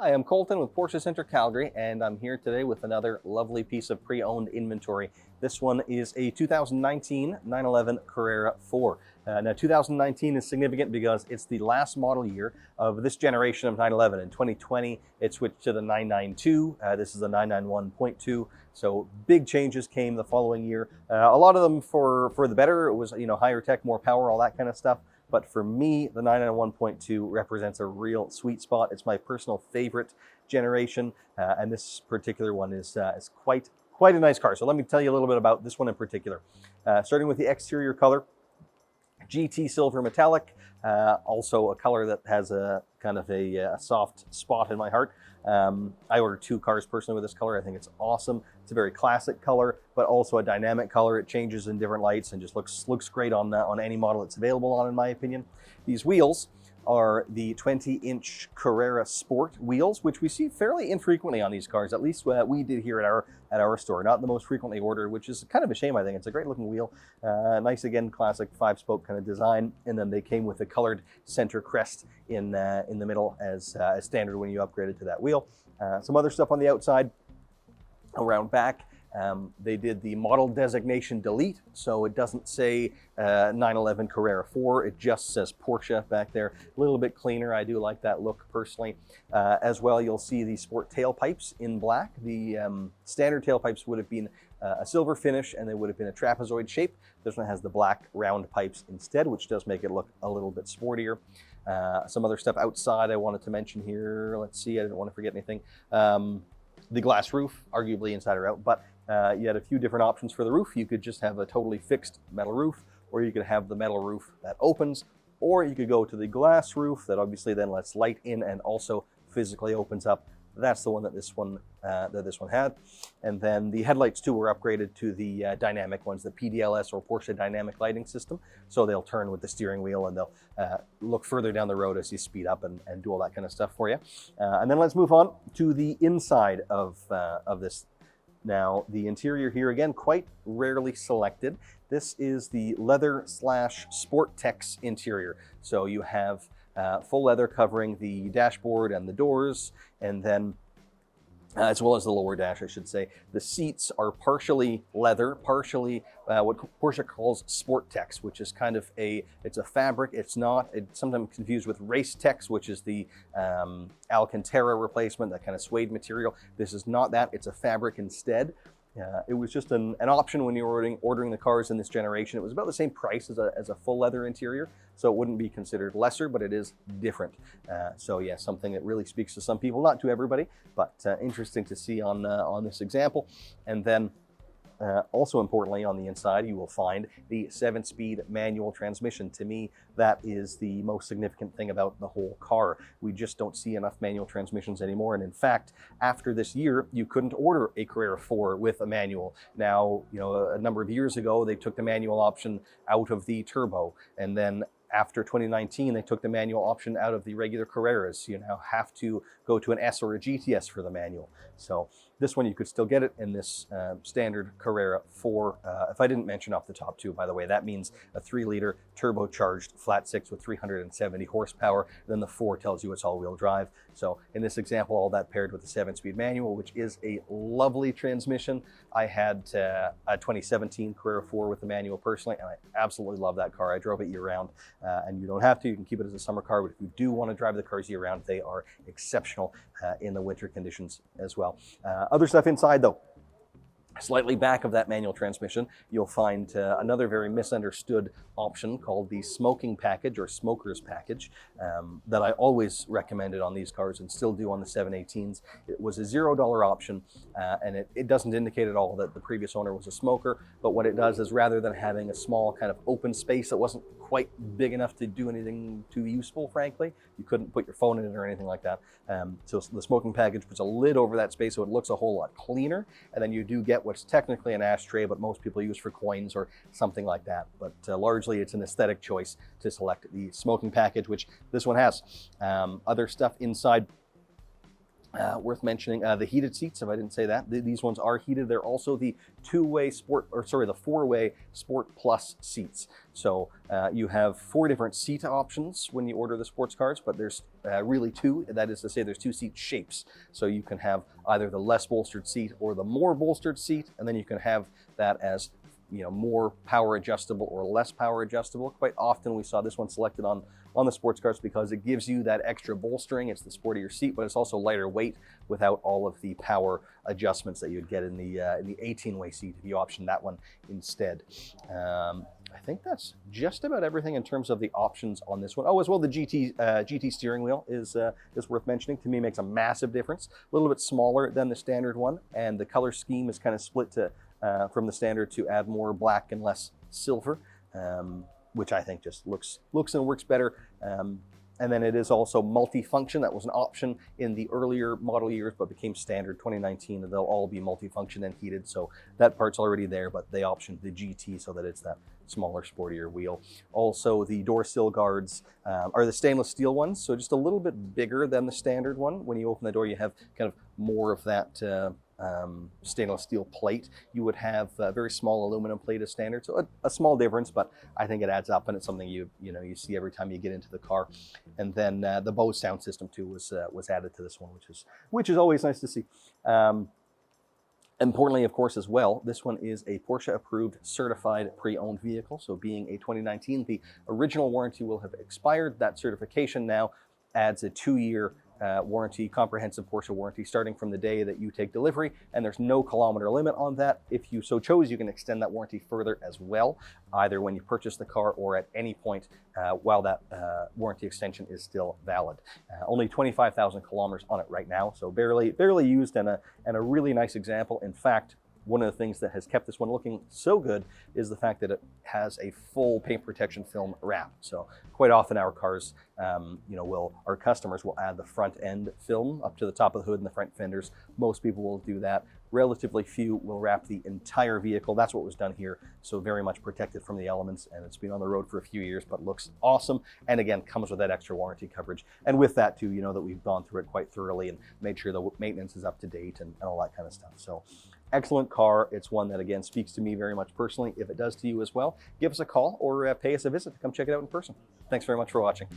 Hi, I'm Colton with Porsche Center Calgary, and I'm here today with another lovely piece of pre-owned inventory. This one is a 2019 911 Carrera 4. Now, 2019 is significant because it's the last model year of this generation of 911. In 2020, it switched to the 992. This is the 991.2. So big changes came the following year. A lot of them for the better. It was, higher tech, more power, all that kind of stuff. But for me, the 991.2 represents a real sweet spot. It's my personal favorite generation, and this particular one is quite a nice car. So let me tell you a little bit about this one in particular. Starting with the exterior color, GT silver metallic, also a color that has a kind of a soft spot in my heart. I ordered two cars personally with this color. I think it's awesome. It's a very classic color, but also a dynamic color. It changes in different lights and just looks great on any model it's available on, in my opinion. These wheels are the 20-inch Carrera Sport wheels, which we see fairly infrequently on these cars. At least we did here at our store. Not the most frequently ordered, which is kind of a shame, I think. It's a great looking wheel. Nice, again, classic 5-spoke kind of design. And then they came with a colored center crest in the middle as standard when you upgraded to that wheel. Some other stuff on the outside. Around back, they did the model designation delete, so it doesn't say 911 Carrera 4, it just says Porsche back there. A little bit cleaner. I do like that look personally. As well, you'll see the sport tailpipes in black. The standard tailpipes would have been a silver finish, and they would have been a trapezoid shape. This one has the black round pipes instead, which does make it look a little bit sportier. Some other stuff outside I wanted to mention here. Let's see, I didn't want to forget anything. The glass roof, arguably inside or out, but you had a few different options for the roof. You could just have a totally fixed metal roof, or you could have the metal roof that opens, or you could go to the glass roof that obviously then lets light in and also physically opens up. That's the one that this one had. And then the headlights too were upgraded to the dynamic ones, the PDLS or Porsche dynamic lighting system. So they'll turn with the steering wheel, and they'll look further down the road as you speed up and do all that kind of stuff for you. And then let's move on to the inside of this. Now, the interior here, again, quite rarely selected. This is the leather / Sport Tex interior. So you have full leather covering the dashboard and the doors, and then as well as the lower dash, I should say. The seats are partially leather, partially what Porsche calls Sport Tex, which is kind of it's a fabric. It's sometimes confused with Race Tex, which is the Alcantara replacement, that kind of suede material. This is not that, it's a fabric instead. It was just an option when you were ordering the cars in this generation. It was about the same price as a full leather interior, so it wouldn't be considered lesser, but it is different. So yeah, something that really speaks to some people, not to everybody, but interesting to see on this example. And then also importantly, on the inside, you will find the 7-speed manual transmission. To me, that is the most significant thing about the whole car. We just don't see enough manual transmissions anymore. And in fact, after this year, you couldn't order a Carrera 4 with a manual. Now, a number of years ago, they took the manual option out of the turbo. And then after 2019, they took the manual option out of the regular Carreras. You now have to go to an S or a GTS for the manual. So this one, you could still get it in this standard Carrera 4. If I didn't mention off the top too, by the way, that means a 3-liter turbocharged flat 6 with 370 horsepower. Then the 4 tells you it's all-wheel drive. So in this example, all that paired with the 7-speed manual, which is a lovely transmission. I had a 2017 Carrera 4 with the manual personally, and I absolutely love that car. I drove it year-round, and you don't have to. You can keep it as a summer car, but if you do want to drive the cars year-round, they are exceptional in the winter conditions as well. Other stuff inside, though. Slightly back of that manual transmission, you'll find another very misunderstood option called the smoking package or smoker's package that I always recommended on these cars and still do on the 718s. It was a $0 option, and it doesn't indicate at all that the previous owner was a smoker, but what it does is rather than having a small kind of open space that wasn't quite big enough to do anything too useful, frankly, you couldn't put your phone in it or anything like that. So the smoking package puts a lid over that space so it looks a whole lot cleaner, and then you do get what's technically an ashtray, but most people use for coins or something like that. But largely it's an aesthetic choice to select the smoking package, which this one has. Other stuff inside, Worth mentioning the heated seats, if I didn't say that. These ones are heated. They're also the the four-way Sport Plus seats. So you have 4 different seat options when you order the sports cars, but there's really 2. That is to say, there's 2 seat shapes. So you can have either the less bolstered seat or the more bolstered seat, and then you can have that as more power adjustable or less power adjustable. Quite often we saw this one selected on the sports cars because it gives you that extra bolstering. It's the sportier seat, but it's also lighter weight without all of the power adjustments that you'd get in the 18-way seat if you option that one instead. I think that's just about everything in terms of the options on this one. Oh, as well, the GT steering wheel is worth mentioning. To me, makes a massive difference. A little bit smaller than the standard one, and the color scheme is kind of split to from the standard to add more black and less silver, which I think just looks and works better. And then it is also multi-function. That was an option in the earlier model years, but became standard 2019, and they'll all be multi-function and heated. So that part's already there, but they optioned the GT so that it's that smaller, sportier wheel. Also, the door sill guards are the stainless steel ones, so just a little bit bigger than the standard one. When you open the door, you have kind of more of that stainless steel plate. You would have a very small aluminum plate as standard, so a small difference, but I think it adds up, and it's something you see every time you get into the car. And then the Bose sound system too was added to this one, which is always nice to see. Importantly, of course, as well, this one is a Porsche approved certified pre-owned vehicle. So being a 2019, the original warranty will have expired. That certification now adds a 2-year warranty, comprehensive Porsche warranty, starting from the day that you take delivery, and there's no kilometer limit on that. If you so chose, you can extend that warranty further as well, either when you purchase the car or at any point while that warranty extension is still valid. Only 25,000 kilometers on it right now, so barely used, and a really nice example. In fact, one of the things that has kept this one looking so good is the fact that it has a full paint protection film wrap. So quite often our cars, our customers will add the front end film up to the top of the hood and the front fenders. Most people will do that. Relatively few will wrap the entire vehicle. That's what was done here. So very much protected from the elements, and it's been on the road for a few years, but looks awesome. And again, comes with that extra warranty coverage. And with that too, that we've gone through it quite thoroughly and made sure the maintenance is up to date and all that kind of stuff. So excellent car. It's one that, again, speaks to me very much personally. If it does to you as well, give us a call or pay us a visit to come check it out in person. Thanks very much for watching.